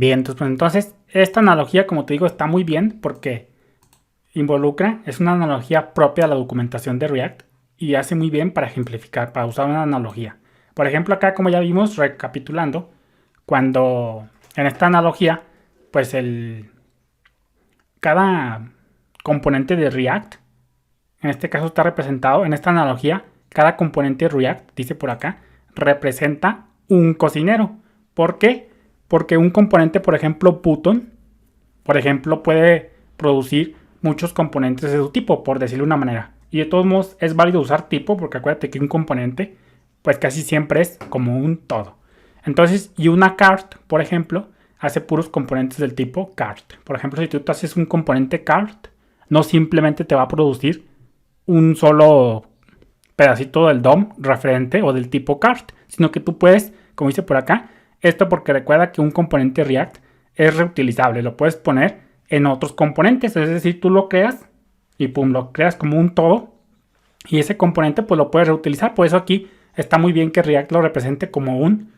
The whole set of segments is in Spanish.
Bien, entonces esta analogía, como te digo, está muy bien porque involucra, es una analogía propia de la documentación de React y hace muy bien para ejemplificar, para usar una analogía. Por ejemplo, acá como ya vimos, recapitulando, cuando en esta analogía, pues cada componente de React, en este caso está representado, en esta analogía, cada componente de React, dice por acá, representa un cocinero. ¿Por qué? Porque un componente, por ejemplo, Button, por ejemplo, puede producir muchos componentes de su tipo, por decirlo de una manera. Y de todos modos es válido usar tipo, porque acuérdate que un componente, pues casi siempre es como un todo. Entonces, y una cart, por ejemplo, hace puros componentes del tipo cart. Por ejemplo, si tú te haces un componente cart, no simplemente te va a producir un solo pedacito del DOM referente o del tipo cart, sino que tú puedes, como dice por acá, esto porque recuerda que un componente React es reutilizable, lo puedes poner en otros componentes, es decir, tú lo creas y pum, lo creas como un todo y ese componente pues lo puedes reutilizar. Por eso aquí está muy bien que React lo represente como un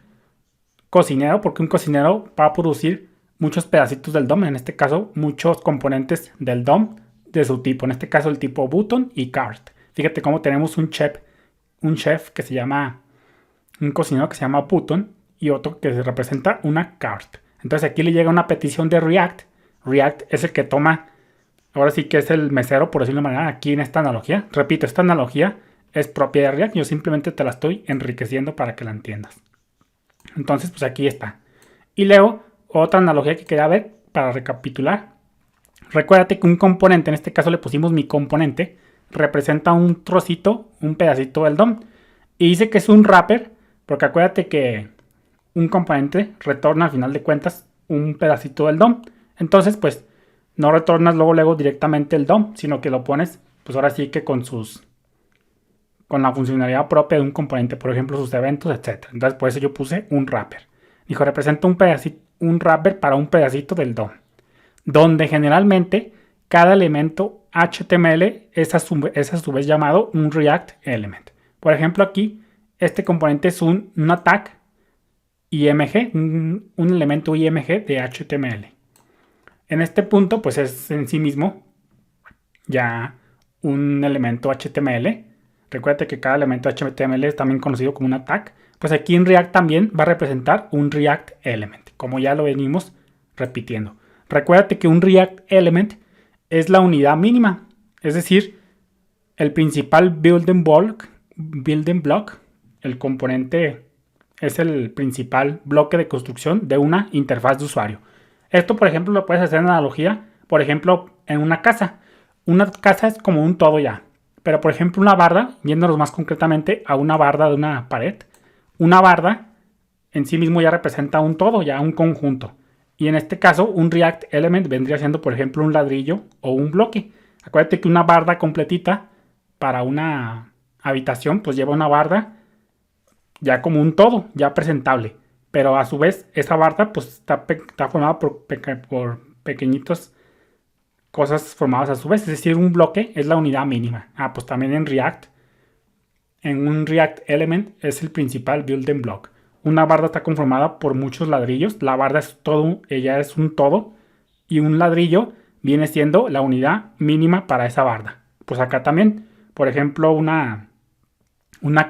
cocinero, porque un cocinero va a producir muchos pedacitos del DOM, en este caso muchos componentes del DOM de su tipo, en este caso el tipo button y cart. Fíjate cómo tenemos un chef que se llama, un cocinero que se llama button y otro que se representa una cart. Entonces aquí le llega una petición de React. React es el que toma, ahora sí que es el mesero, por decirlo de una manera, aquí en esta analogía. Repito, esta analogía es propia de React, yo simplemente te la estoy enriqueciendo para que la entiendas. Entonces, pues aquí está. Y luego, otra analogía que quería ver para recapitular. Recuérdate que un componente, en este caso le pusimos mi componente, representa un trocito, un pedacito del DOM. Y dice que es un wrapper, porque acuérdate que un componente retorna al final de cuentas un pedacito del DOM. Entonces, pues, no retornas luego directamente el DOM, sino que lo pones, pues ahora sí que con la funcionalidad propia de un componente, por ejemplo, sus eventos, etc. Entonces, por eso yo puse un wrapper. Dijo, representa un wrapper para un pedacito del DOM, donde generalmente cada elemento HTML es a su vez llamado un React Element. Por ejemplo, aquí este componente es una tag IMG, un elemento IMG de HTML. En este punto, pues es en sí mismo ya un elemento HTML. Recuerda que cada elemento HTML es también conocido como una tag. Pues aquí en React también va a representar un React Element, como ya lo venimos repitiendo. Recuérdate que un React Element es la unidad mínima, es decir, el principal building block, el componente es el principal bloque de construcción de una interfaz de usuario. Esto, por ejemplo, lo puedes hacer en analogía, por ejemplo, en una casa. Una casa es como un todo ya, pero por ejemplo una barda, yéndonos más concretamente a una barda de una pared, una barda en sí mismo ya representa un todo, ya un conjunto. Y en este caso, un React Element vendría siendo, por ejemplo, un ladrillo o un bloque. Acuérdate que una barda completita para una habitación, pues lleva una barda ya como un todo, ya presentable. Pero a su vez, esa barda pues está formada por pequeñitos cosas formadas a su vez. Es decir, un bloque es la unidad mínima. Pues también en React, en un React Element es el principal building block. Una barda está conformada por muchos ladrillos. La barda es todo, ella es un todo. Y un ladrillo viene siendo la unidad mínima para esa barda. Pues acá también, por ejemplo, una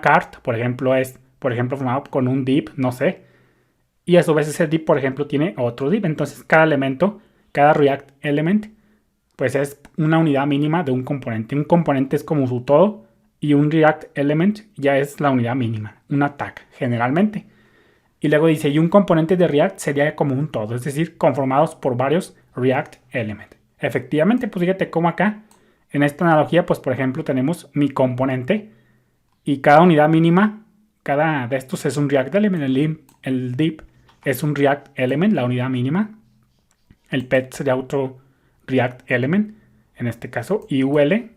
cart, por ejemplo, es, por ejemplo, formado con un div, no sé. Y a su vez ese div, por ejemplo, tiene otro div. Entonces cada elemento, cada React Element, pues es una unidad mínima de un componente. Un componente es como su todo y un React Element ya es la unidad mínima, una tag generalmente. Y luego dice, y un componente de React sería como un todo, es decir, conformados por varios React Element. Efectivamente, pues fíjate cómo acá, en esta analogía, pues por ejemplo tenemos mi componente y cada unidad mínima, cada de estos es un React Element. El div es un React Element, la unidad mínima. El pet sería otro React Element, en este caso, y UL,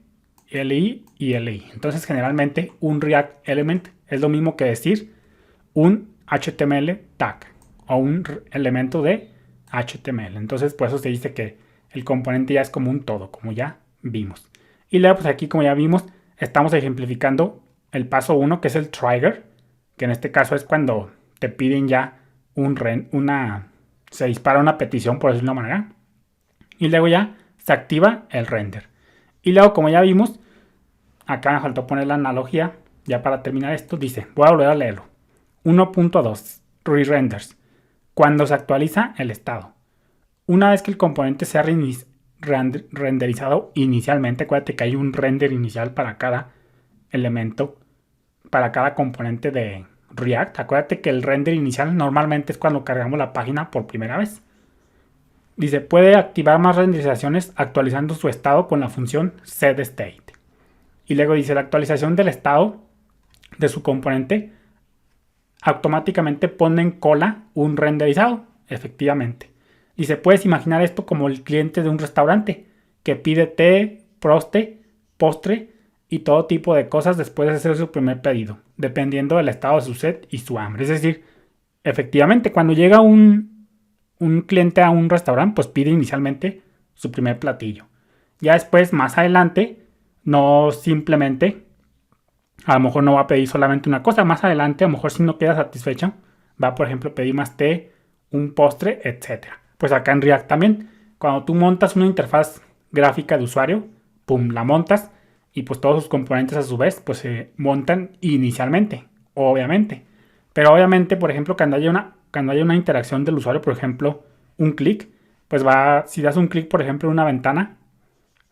LI y LI. Entonces, generalmente, un React Element es lo mismo que decir un HTML tag o un elemento de HTML. Entonces, por eso se dice que el componente ya es como un todo, como ya vimos. Y luego, pues aquí, como ya vimos, estamos ejemplificando el paso 1, que es el trigger, que en este caso es cuando te piden ya se dispara una petición, por decirlo de una manera. Y luego ya se activa el render. Y luego, como ya vimos, acá me faltó poner la analogía. Ya para terminar esto, dice, voy a volver a leerlo. 1.2 Re-renders. Cuando se actualiza el estado. Una vez que el componente sea renderizado inicialmente, acuérdate que hay un render inicial para cada elemento, para cada componente de React. Acuérdate que el render inicial normalmente es cuando cargamos la página por primera vez. Dice, puede activar más renderizaciones actualizando su estado con la función setState. Y luego dice, la actualización del estado de su componente automáticamente pone en cola un renderizado, efectivamente. Dice, puedes imaginar esto como el cliente de un restaurante que pide té, postre y todo tipo de cosas después de hacer su primer pedido, dependiendo del estado de su sed y su hambre. Es decir, efectivamente, cuando llega un cliente a un restaurante, pues pide inicialmente su primer platillo. Ya después, más adelante, no simplemente, a lo mejor no va a pedir solamente una cosa. Más adelante, a lo mejor si no queda satisfecho, va, por ejemplo, a pedir más té, un postre, etc. Pues acá en React también, cuando tú montas una interfaz gráfica de usuario, pum, la montas y pues todos sus componentes a su vez pues se montan inicialmente, obviamente. Pero obviamente, por ejemplo, cuando haya una interacción del usuario, por ejemplo, un clic, pues si das un clic, por ejemplo, en una ventana,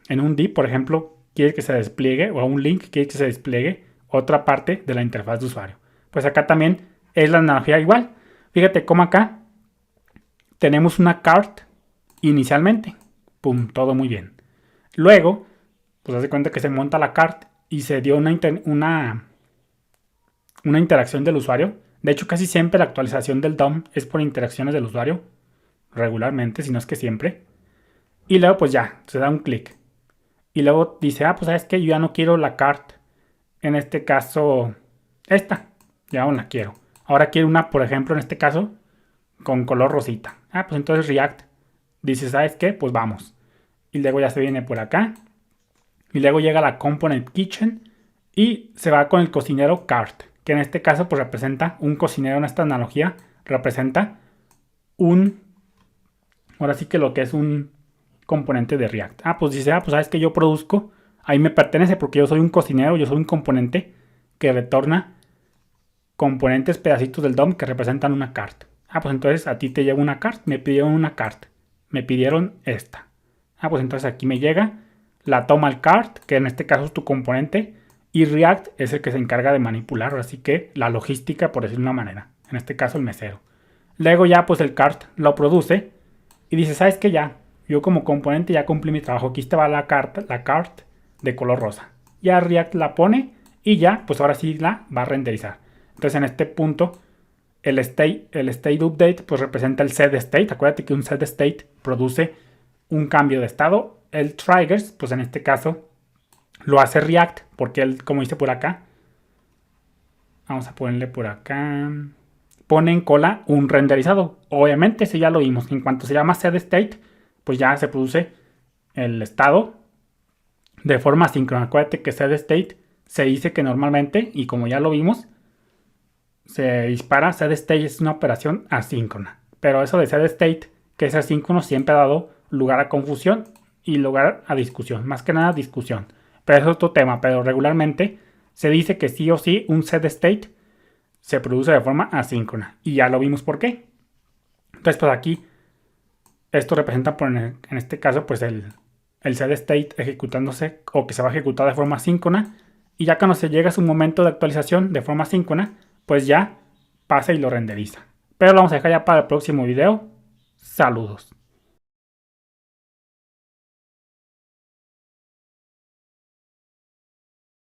en un div, por ejemplo, quieres que se despliegue, o a un link quieres que se despliegue otra parte de la interfaz de usuario. Pues acá también es la analogía igual. Fíjate cómo acá tenemos una cart inicialmente. Pum, todo muy bien. Luego, pues haz de cuenta que se monta la cart y se dio una interacción del usuario. De hecho, casi siempre la actualización del DOM es por interacciones del usuario. Regularmente, si no es que siempre. Y luego pues ya, se da un clic. Y luego dice, pues sabes que yo ya no quiero la cart. En este caso, esta. Ya no la quiero. Ahora quiero una, por ejemplo, en este caso, con color rosita. Pues entonces React dice, ¿sabes qué? Pues vamos. Y luego ya se viene por acá. Y luego llega la Component Kitchen. Y se va con el cocinero cart. Que en este caso pues representa un cocinero, en esta analogía. Representa ahora sí que lo que es un componente de React. Pues dice, pues sabes que yo produzco. Ahí me pertenece porque yo soy un cocinero. Yo soy un componente que retorna componentes, pedacitos del DOM que representan una cart. Pues entonces a ti te llega una cart. Me pidieron una cart. Me pidieron esta. Pues entonces aquí me llega. La toma el cart, que en este caso es tu componente. Y React es el que se encarga de manipular. Así que la logística, por decirlo de una manera. En este caso el mesero. Luego ya pues el cart lo produce. Y dice, ¿sabes qué? Ya. Yo como componente ya cumplí mi trabajo. Aquí está la cart de color rosa. Ya React la pone. Y ya pues ahora sí la va a renderizar. Entonces en este punto el state update pues representa el setState. Acuérdate que un setState produce un cambio de estado. El triggers pues en este caso lo hace React porque él, como dice por acá, vamos a ponerle por acá, pone en cola un renderizado. Obviamente si ya lo vimos, en cuanto se llama setState pues ya se produce el estado de forma asíncrona. Acuérdate que setState se dice que normalmente, y como ya lo vimos, se dispara. setState es una operación asíncrona. Pero eso de setState, que es asíncrono, siempre ha dado lugar a confusión y lugar a discusión. Más que nada discusión. Pero eso es otro tema. Pero regularmente se dice que sí o sí un setState se produce de forma asíncrona. Y ya lo vimos por qué. Entonces pues aquí esto representa en este caso pues el setState ejecutándose o que se va a ejecutar de forma asíncrona. Y ya cuando se llega a su momento de actualización de forma asíncrona, pues ya pasa y lo renderiza. Pero lo vamos a dejar ya para el próximo video. Saludos.